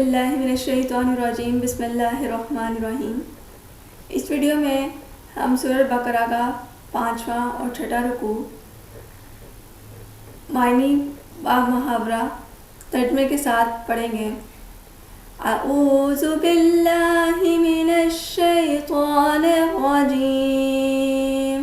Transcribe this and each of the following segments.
اللہ من الشیطان الرجیم بسم اللہ الرحمن الرحیم۔ اس ویڈیو میں ہم سورہ بقرہ کا 5واں اور 6واں رکوع معنی و محاورہ ترجمے کے ساتھ پڑھیں گے۔ اعوذ باللہ من الشیطان الرجیم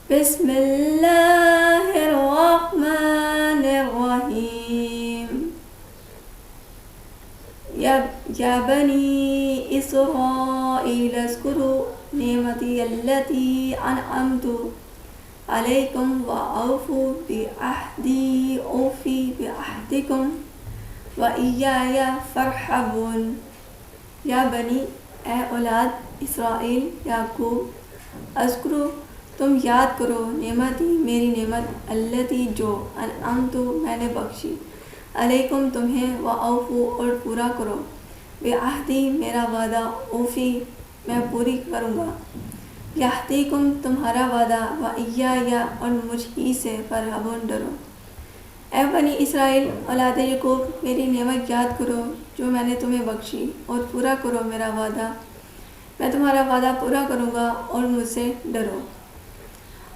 بسم اللہ الرحمن الرحیم۔ یا بنی اسرائیل اذکروا نعمتی التی انعمت علیکم واوفوا بعہدی اوفی بعہدکم وإیای فارہبون۔ یا بنی، اے اولاد اسرائیل یعقوب، اذکروا، تم یاد کرو، نعمتی، میری نعمت، التی جو، انعمت، میں نے بخشی، علیکم تمہیں، واوفوا اور پورا کرو، بعہدی میرا وعدہ، اوفی میں پوری کروں گا، بعہدکم تمہارا وعدہ، وإیای اور مجھ ہی سے فارہبون ڈرو۔ اے بنی اسرائیل اولاد یعقوب، میری نعمت یاد کرو جو میں نے تمہیں بخشی، اور پورا کرو میرا وعدہ، میں تمہارا وعدہ پورا کروں گا، اور مجھ سے ڈرو۔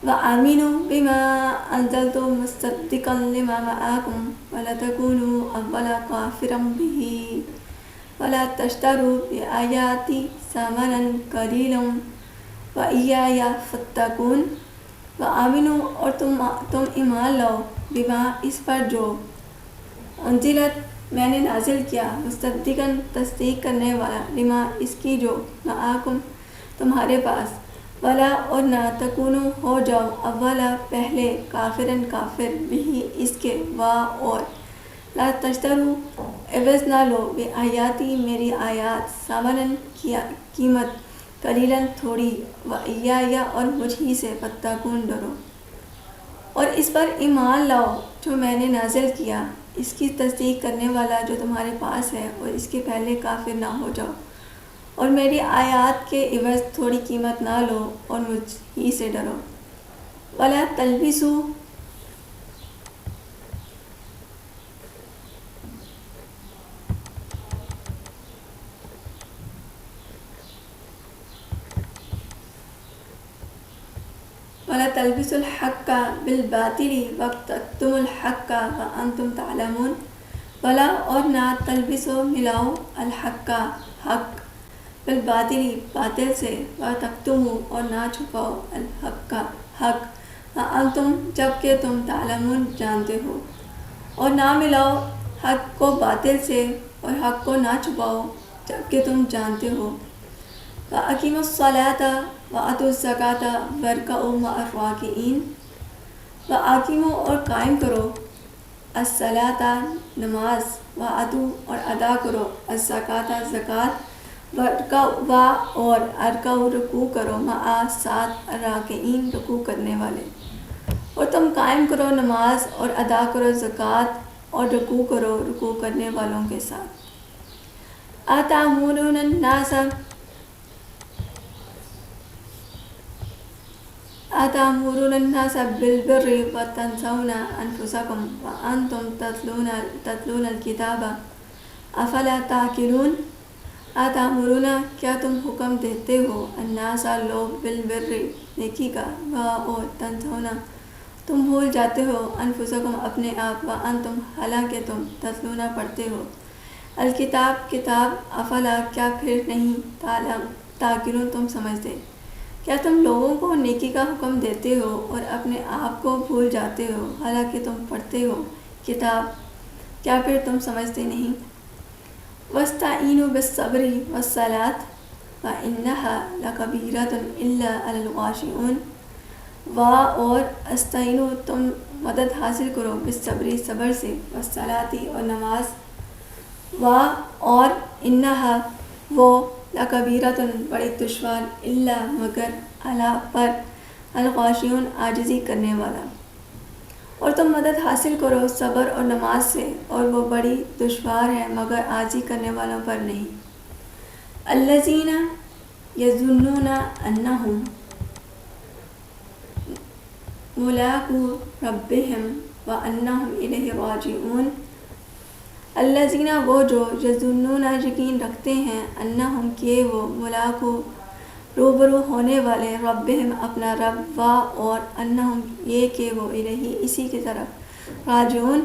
وآمنوا بما انزلت مصدقا لما معكم ولا تكونوا اول كافر به ولا تشتروا بآياتي ثمنا قليلا وإياي فاتقون۔ وآمنوا اور تم ایمان لاؤ، بما اس پر جو، انزلت میں نے نازل کیا، مصدقاً تصدیق کرنے والا، لما اس کی جو، معاکم تمہارے پاس، ولا اور نہ تکونو ہو جاؤ، اولا پہلے، کافرن کافر، بھی اس کے، وا اور، لا تشترو عوض نہ لو، بآیاتی میری آیات، ثمناً قیمت، قلیلاً تھوڑی، وإیایا اور مجھ ہی سے، فاتقون ڈرو۔ اور اس پر ایمان لاؤ جو میں نے نازل کیا، اس کی تصدیق کرنے والا جو تمہارے پاس ہے، اور اس کے پہلے کافر نہ ہو جاؤ، اور میری آیات کے عوض تھوڑی قیمت نہ لو، اور مجھ ہی سے ڈرو۔ ولا تلبسوا الحق بالباطل وتکتموا الحق وانتم تعلمون۔ ولا اور نہ تلبسو ملاؤ، الحق حق، بالباطل باطل سے، وتکتموا اور نہ چھپاؤ، الحق حق، وانتم جبکہ تم تعلمون جانتے ہو، اور نہ ملاؤ حق کو باطل سے، اور حق کو نہ چھپاؤ جبکہ تم جانتے ہو۔ وَأَقِیمُوا الصَّلَاةَ وَآتُوا الزَّکَاةَ وَارْکَعُوا مَعَ الرَّاکِعِینَ۔ وَأَقِیمُوا اور قائم کرو، الصَّلَاةَ نماز، وَآتُوا اور ادا کرو، الزَّکَاةَ زکوٰۃ، وَارْکَعُوا اور ارکعوا رکوع کرو، مع ساتھ، الراکعین رکوع کرنے والے۔ اور تم قائم کرو نماز، اور ادا کرو زکوٰۃ، اور رکوع کرو رکوع کرنے والوں کے ساتھ۔ أَتَأْمُرُونَ النَّاسَ بِالْبِرِّ وَتَنْسَوْنَ أَنفُسَكُمْ وَأَنْتُمْ تَتْلُونَ الْكِتَابَ أَفَلَا تَعْقِلُونَ۔ أَتَأْمُرُونَ کیا تم حکم دیتے ہو، النَّاسَ لوگ، بِالْبِرِّ نیکی کا، اور تنسون تم بھول جاتے ہو، انفسکم اپنے آپ، وانتم حالانکہ تم، تتلون پڑھتے ہو، الکتاب کتاب، افلا کیا پھر نہیں، تعقلون تم سمجھتے۔ کیا تم لوگوں کو نیکی کا حکم دیتے ہو اور اپنے آپ کو بھول جاتے ہو، حالانکہ تم پڑھتے ہو کتاب، کیا پھر تم سمجھتے نہیں۔ وَاسْتَعِینُوا بِالصَّبْرِ وَالصَّلَاةِ وَإِنَّهَا لَكَبِیرَةٌ إِلَّا عَلَى الْخَاشِعِینَ۔ اور استعینوا تم مدد حاصل کرو، بالصبر صبر سے، والصلاۃ اور نماز، اور انہا وہ، لکبیرۃ بڑی دشوار، الا مگر، علی پر، الخاشعون عاجزی کرنے والا۔ اور تم مدد حاصل کرو صبر اور نماز سے، اور وہ بڑی دشوار ہے مگر عاجزی کرنے والوں پر نہیں۔ الذین یظنون انہم ملاقو ربہم وانہم الیہ راجعون۔ الذین وہ جو یظنون یقین رکھتے ہیں انہم کہ وہ ملاقو روبرو ہونے والے ربہم اپنا رب و اور انہم یہ کہ وہ الہی اسی کی طرف راجعون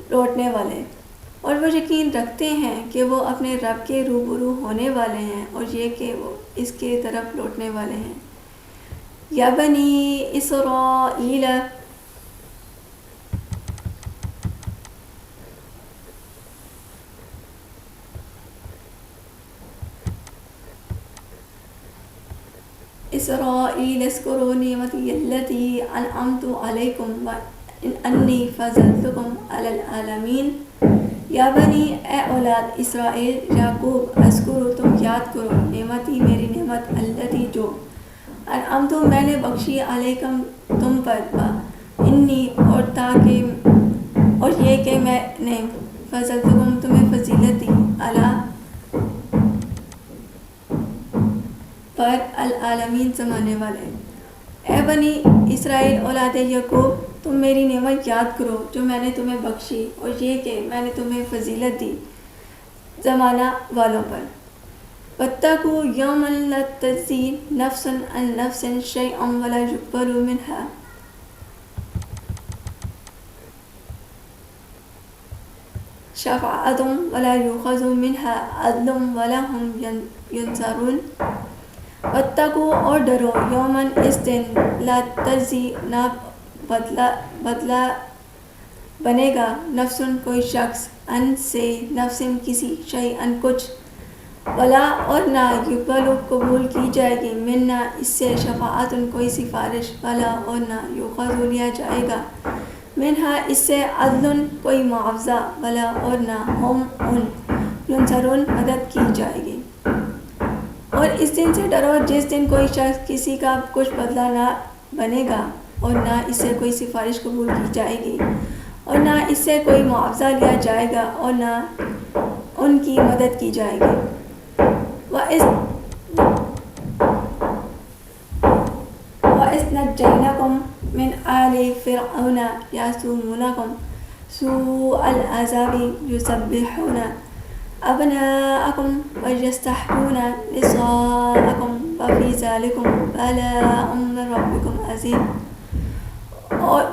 لوٹنے والے، اور وہ یقین رکھتے ہیں کہ وہ اپنے رب کے روبرو ہونے والے ہیں اور یہ کہ وہ اس کے طرف لوٹنے والے ہیں۔ یا بنی اسرائیل اذکروا نعمتی التی انعمت علیکم انی فضلتکم علی العالمین۔ یا بنی اے اولاد اسرائیل یعقوب اذکروا تم یاد کرو نعمتی میری نعمت التی جو انعمت میں نے بخشی علیکم تم پر انی اور تاکہ اور یہ کہ میں نے فضلتکم تمہیں فضیلت دی علی پر العالمین زمانے والے۔ اے بنی اسرائیل اولاد یعقوب تم میری نعمت یاد کرو جو میں نے تمہیں بخشی اور یہ کہ میں نے تمہیں فضیلت دی زمانہ والوں پر۔ واتقوا یوما لا تجزی نفس عن نفس شیئا ولا یقبل منها شفاعۃ ولا یؤخذ منها عدل ولا هم ینصرون۔ واتقوا اور ڈرو یومن اس دن لا تجزی نہ بدلہ بنے گا نفسن کوئی شخص ان سے نفسن کسی شیء ان کچھ ولا اور نہ یقبل قبول کی جائے گی منا اس سے شفاعت کوئی سفارش ولا اور نہ یؤخذ لیا جائے گا منہا اس سے عدل کوئی معاوضہ ولا اور نہ ہم ان ینصرون مدد کی جائے گی۔ اور اس دن سے ڈرو جس دن کوئی شخص کسی کا کچھ بدلہ نہ بنے گا اور نہ اس سے کوئی سفارش قبول کی جائے گی اور نہ اس سے کوئی معاوضہ لیا جائے گا اور نہ ان کی مدد کی جائے گی۔ وَإِذْ نَجَّيْنَاكُمْ مِنْ آلِ فِرْعَوْنَ يَسُومُونَكُمْ سُوءَ الْعَذَابِ يُذَبِّحُونَ أَبْنَاءَكُمْ وَيَسْتَحْيُونَ نِسَاءَكُمْ وَفِي ذَلِكُمْ بَلَاءٌ مِّن رَّبِّكُمْ عَظِيمٌ۔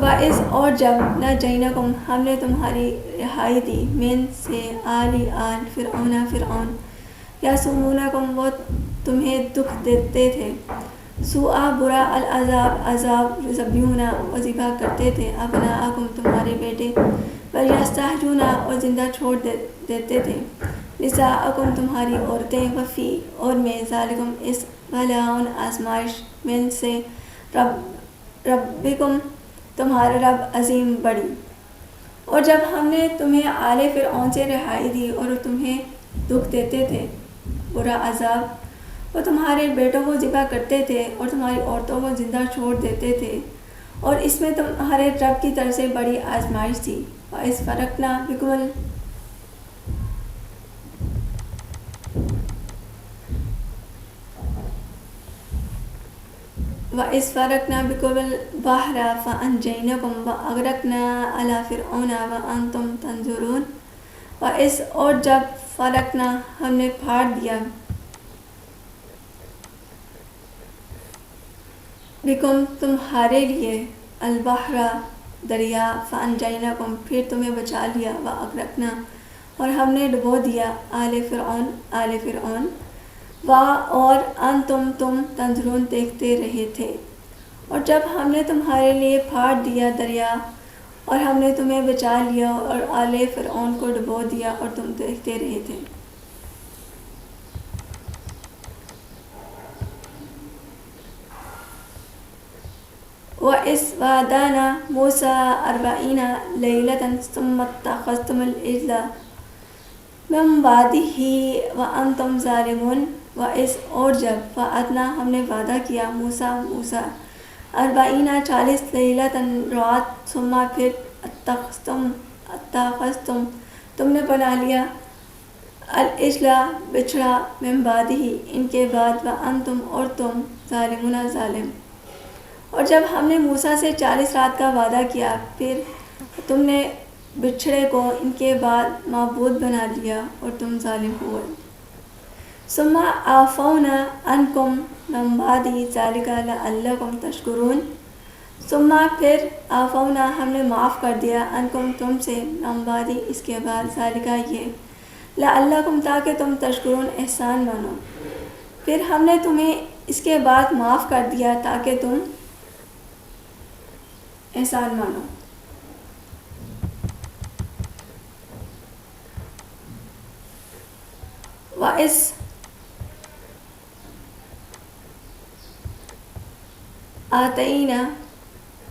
وَإِذْ اور جب نَجَّيْنَاكُمْ ہم نے تمہاری رہائی دی من سے آل فرعون یسومونکم وہ تمہیں دکھ دیتے تھے سوء برا العذاب عذاب یذبحون وہ ذبح کرتے تھے ابناءکم تمہارے بیٹے ویستحیون اور زندہ چھوڑ دیتے تھے نساءکم تمہاری عورتیں وفی اور میں ذالکم اس بلاء آزمائش من سے ربکم تمہارا رب عظیم بڑی۔ اور جب ہم نے تمہیں آل فرعون سے رہائی دی اور تمہیں دکھ دیتے تھے برا عذاب وہ تمہارے بیٹوں کو ذبح کرتے تھے اور تمہاری عورتوں کو زندہ چھوڑ دیتے تھے اور اس میں تمہارے رب کی طرف سے بڑی آزمائش تھی۔ وَإِذْ فَرَقْنَا بِكُمُ الْبَحْرَ فَأَنْجَيْنَاكُمْ وَأَغْرَقْنَا آلَ فِرْعَوْنَ وَأَنْتُمْ تَنْظُرُونَ۔ وَإِذْ اور جب فرقنا ہم نے پھاڑ دیا بکم تمہارے لیے البحر دریا فانجیناکم پھر تمہیں بچا لیا واغرقنا اور ہم نے ڈبو دیا آل فرعون اور انتم تم تنظرون دیکھتے رہے تھے۔ اور جب ہم نے تمہارے لیے پھاڑ دیا دریا اور ہم نے تمہیں بچا لیا اور آل فرعون کو ڈبو دیا اور تم دیکھتے رہے تھے۔ وَإِذْ وَعَدْنَا مُوسَىٰ 40 لَيْلَةً ثُمَّ اتَّخَذْتُمُ الْعِجْلَ مِن بَعْدِهِ وَأَنْتُمْ ظَالِمُونَ۔ وَإِذْ اور جب وعدنا ہم نے وعدہ کیا موسیٰ 40 لیلۃ رات ثم پھر اتخذتم تم نے بنا لیا العجل بچڑا من بعدہ ان کے بعد وانتم اور تم ظالمون ظالم۔ اور جب ہم نے موسیٰ سے 40 رات کا وعدہ کیا پھر تم نے بچھڑے کو ان کے بعد معبود بنا لیا اور تم ظالم ہوئے۔ ثم عفونا عنکم من بعد ذلک لعلکم تشکرون۔ ثم پھر عفونا ہم نے معاف کر دیا عنکم تم سے من بعد اس کے بعد ذالک یہ لعلکم تاکہ تم تشکرون احسان مانو۔ پھر ہم نے تمہیں اس کے بعد معاف کر دیا تاکہ تم احسان مانو۔ وَإِذْ آتَيْنَا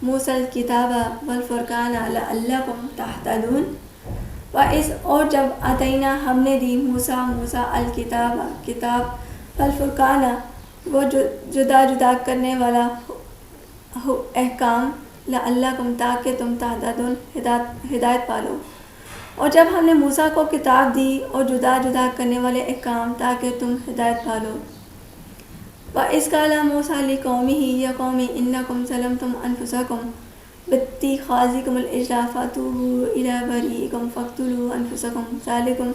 مُوسَى الْكِتَابَ وَالْفُرْقَانَ لَعَلَّكُمْ تَهْتَدُونَ۔ وَإِذْ اور جب آتَيْنَا ہم نے دی موسیٰ الکتاب کتاب والفرقان وہ جدا جدا کرنے والا احکام لعلکم تاکہ تم تہتدون ہدایت پالو۔ اور جب ہم نے موسیٰ کو کتاب دی اور جدا جدا کرنے والے احکام تاکہ تم ہدایت پالو۔ وَإِذْ قَالَ مُوسَىٰ لِقَوْمِهِ يَا قَوْمِ إِنَّكُمْ ظَلَمْتُمْ أَنفُسَكُمْ بِاتِّخَاذِكُمُ الْعِجْلَ فَتُوبُوا إِلَىٰ بَارِئِكُمْ فَاقْتُلُوا أَنفُسَكُمْ ذَٰلِكُمْ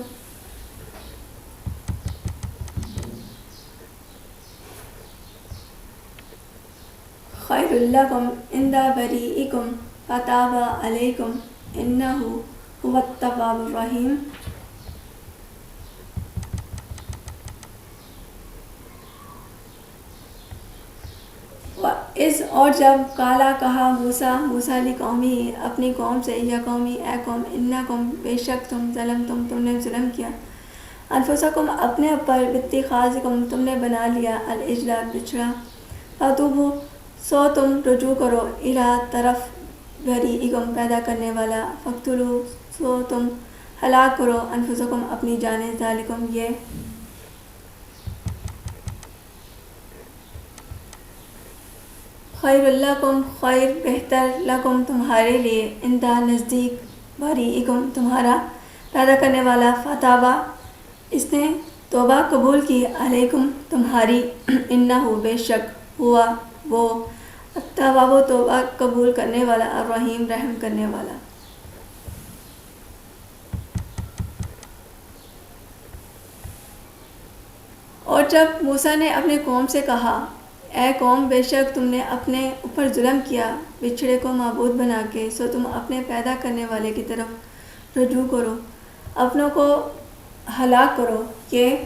خَيْرٌ لَكُمْ عِندَ بَارِئِكُمْ فَتَابَ عَلَيْكُمْ إِنَّهُ هُوَ التَّوَّابُ الرَّحِيمُ۔ اس اور جب کالا کہا موسیٰ لقومی اپنی قوم سے یا قومی اے قوم انکم بے شک تم تم نے ظلم کیا انفسکم اپنے اوپر باتخاذکم تم نے بنا لیا العجل بچھڑا فتوبو سو تم رجوع کرو الی طرف بریئکم پیدا کرنے والا فقتلوا سو تم ہلاک کرو انفسکم اپنی جانیں ذالکم یہ خیر لکم خیر بہتر لکم تمہارے لیے اندہ نزدیک بریئکم تمہارا پیدا کرنے والا فتابہ اس نے توبہ قبول کی علیکم تمہاری انہو بے شک ہوا وہ التواب توبہ قبول کرنے والا الرحیم رحم کرنے والا۔ اور جب موسیٰ نے اپنے قوم سے کہا اے قوم بے شک تم نے اپنے اوپر ظلم کیا بچھڑے کو معبود بنا کے سو تم اپنے پیدا کرنے والے کی طرف رجوع کرو اپنوں کو ہلاک کرو کہ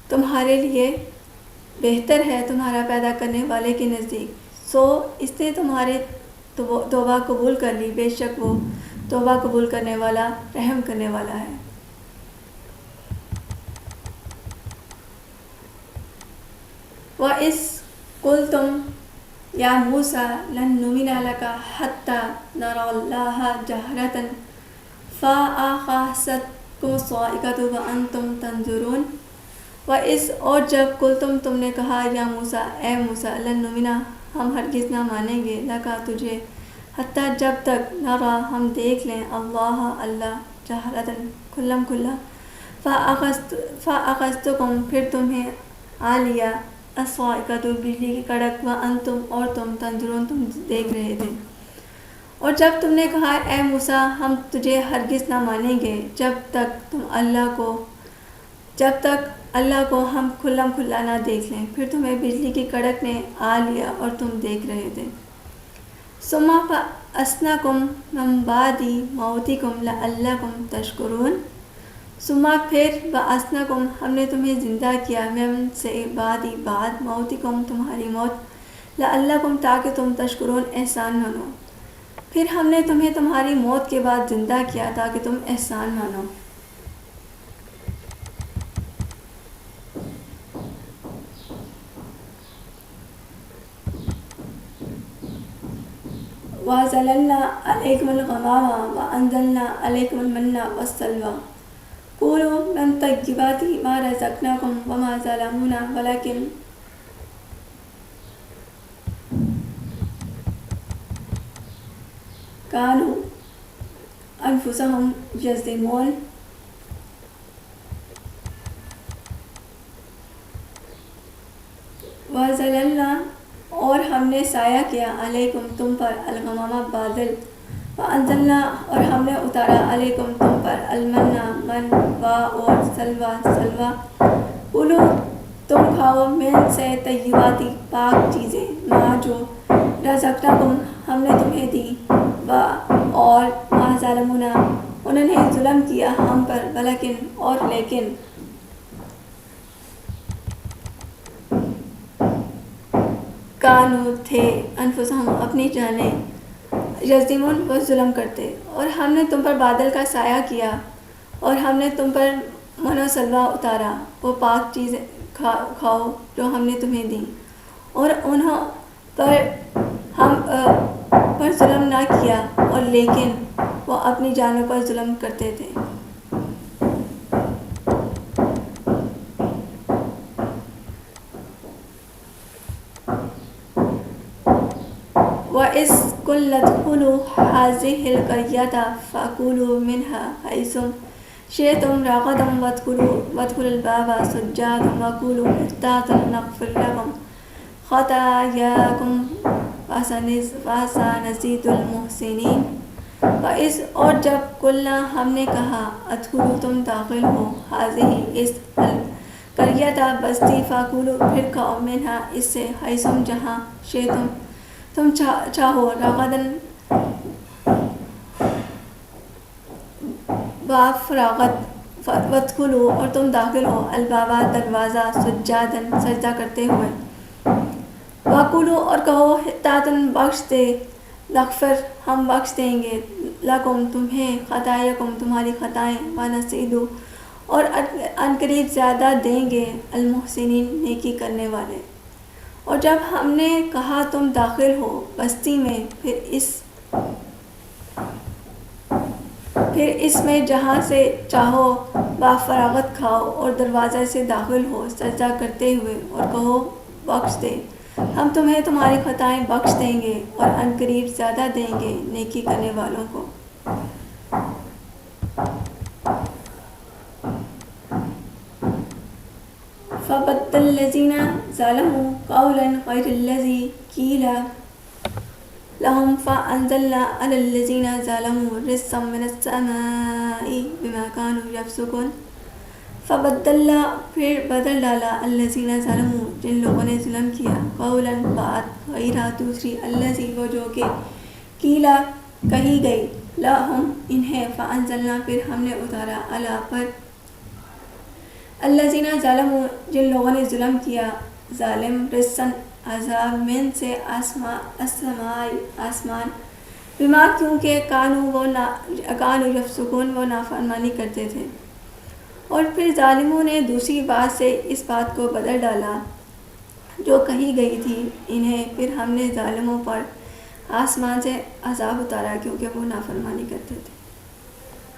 تمہارے لیے بہتر ہے تمہارا پیدا کرنے والے کے نزدیک سو اس نے تمہارے توبہ قبول کر لی بے شک وہ توبہ قبول کرنے والا رحم کرنے والا ہے۔ وَإِذْ قُلْتُمْ يَا مُوسَىٰ لَن نُّؤْمِنَ لَكَ حَتَّىٰ نَرَى اللَّهَ جَهْرَةً فَأَخَذَتْكُمُ الصَّاعِقَةُ وَأَنْتُمْ تَنظُرُونَ۔ وَإِذْ اور جب قُلْتُمْ تم نے کہا یا موسیٰ اے موسیٰ لن نُّؤْمِنَ ہم ہرگز نہ مانیں گے لَكَ تجھے حتیٰ جب تک نَرَى ہم دیکھ لیں اللہ جَهْرَةً کھلم کھلا فَأَخَذْتُكُمْ پھر تمہیں آ لیا الصَّاعِقَةُ بجلی کی کڑک وَأَنْتُمْ اور تم تنظرون تم دیکھ رہے تھے۔ اور جب تم نے کہا اے موسیٰ ہم تجھے ہرگز نہ مانیں گے جب تک اللہ کو ہم کھلم کھلا نہ دیکھ لیں پھر تمہیں بجلی کی کڑک نے آ لیا اور تم دیکھ رہے تھے۔ ثم بَعَثْنَاكُم مِّن بَعْدِ مَوْتِكُمْ لَعَلَّكُمْ تَشْكُرُونَ۔ ثم پھر بَعَثْنَاكُم ہم نے تمہیں زندہ کیا من سے بعد موتکم تمہاری موت لعلکم تاکہ تم تشکرون احسان مانو۔ پھر ہم نے تمہیں تمہاری موت کے بعد زندہ کیا تاکہ تم احسان مانو۔ وَظَلَلْنَا عَلَيْكُمُ الْغَمَامَ وَأَنزَلْنَا عَلَيْكُمُ الْمَنَّ وَالسَّلْوَىٰ كُلُوا مِن طَيِّبَاتِ مَا رَزَقْنَاكُمْ وَمَا ظَلَمُونَا وَلَٰكِن كَانُوا أَنفُسَهُمْ يَظْلِمُونَ۔ وَظَلَلْنَا اور ہم نے سایہ کیا علیکم تم پر الغمامہ بادل وانزلنا اور ہم نے اتارا علیکم تم پر المنا من اور سلوہ کلو تم کھاؤ من سے طیباتی پاک چیزیں ما جو رزقناکم ہم نے تمہیں دی اور ما ظالمونا انہوں نے ظلم کیا ہم پر لیکن کانو تھے انفسہم اپنی جانیں یظلمون وہ ظلم کرتے. اور ہم نے تم پر بادل کا سایہ کیا اور ہم نے تم پر من و سلوہ اتارا وہ پاک چیزیں کھاؤ جو ہم نے تمہیں دی اور انہوں پر ہم پر ظلم نہ کیا اور لیکن وہ اپنی جانوں پر ظلم کرتے تھے. وَإِذْ قُلْنَا ادْخُلُوا هَٰذِهِ الْقَرْيَةَ فَكُلُوا مِنْهَا حَيْثُ شِئْتُمْ رَغَدًا وَادْخُلُوا الْبَابَ سُجَّدًا وَقُولُوا حِطَّةٌ نَغْفِرْ لَكُمْ خَطَايَاكُمْ وَسَنَزِيدُ الْمُحْسِنِينَ. وَإِذْ اور جب قُلْنَا ہم نے کہا ادخلوا تم داخل ہو هَٰذِهِ اس الْقَرْيَةَ بستی فَكُلُوا پھر کھاؤ مِنْهَا اس سے حَيْثُ جہاں شِئْتُم تم چاہو رغدن بافراغت وادخلوا اور تم داخل ہو البابا دروازہ سجادن سجدہ کرتے ہوئے وقولوا اور کہو حطاتن بخش دے نغفر ہم بخش دیں گے لکم تمہیں خطایاکم تمہاری خطائیں ونزیدو اور عنقریب زیادہ دیں گے المحسنین نیکی کرنے والے. اور جب ہم نے کہا تم داخل ہو بستی میں پھر اس میں جہاں سے چاہو بافراغت کھاؤ اور دروازے سے داخل ہو سجدہ کرتے ہوئے اور کہو بخش دے ہم تمہیں تمہاری خطائیں بخش دیں گے اور عنقریب زیادہ دیں گے نیکی کرنے والوں کو. فَبَدَّلَ الَّذِينَ ظَلَمُوا قَوْلًا غَيْرَ الَّذِي قِيلَ لَهُمْ فَأَنزَلْنَا عَلَى الَّذِينَ ظَلَمُوا رِجْزًا مِّنَ السَّمَاءِ بِمَا كَانُوا يَفْسُقُونَ. فَبَدَّلَ پھر بدل ڈالا الَّذِينَ ظَلَمُوا جن لوگوں نے ظلم کیا قَوْلًا بات غیرہ دوسری الَّذِي وہ جو کہ قِیلَ کہی گئی لَهُمْ انہیں فَأَنزَلْنَا پھر ہم نے اتارا عَلَى پر الذین ظلموا جن لوگوں نے ظلم کیا ظالم رجزاً عذاب من سے آسمان بما کیونکہ کانو یفسقون وہ نافرمانی کرتے تھے. اور پھر ظالموں نے دوسری بات سے اس بات کو بدل ڈالا جو کہی گئی تھی انہیں پھر ہم نے ظالموں پر آسمان سے عذاب اتارا کیونکہ وہ نافرمانی کرتے تھے.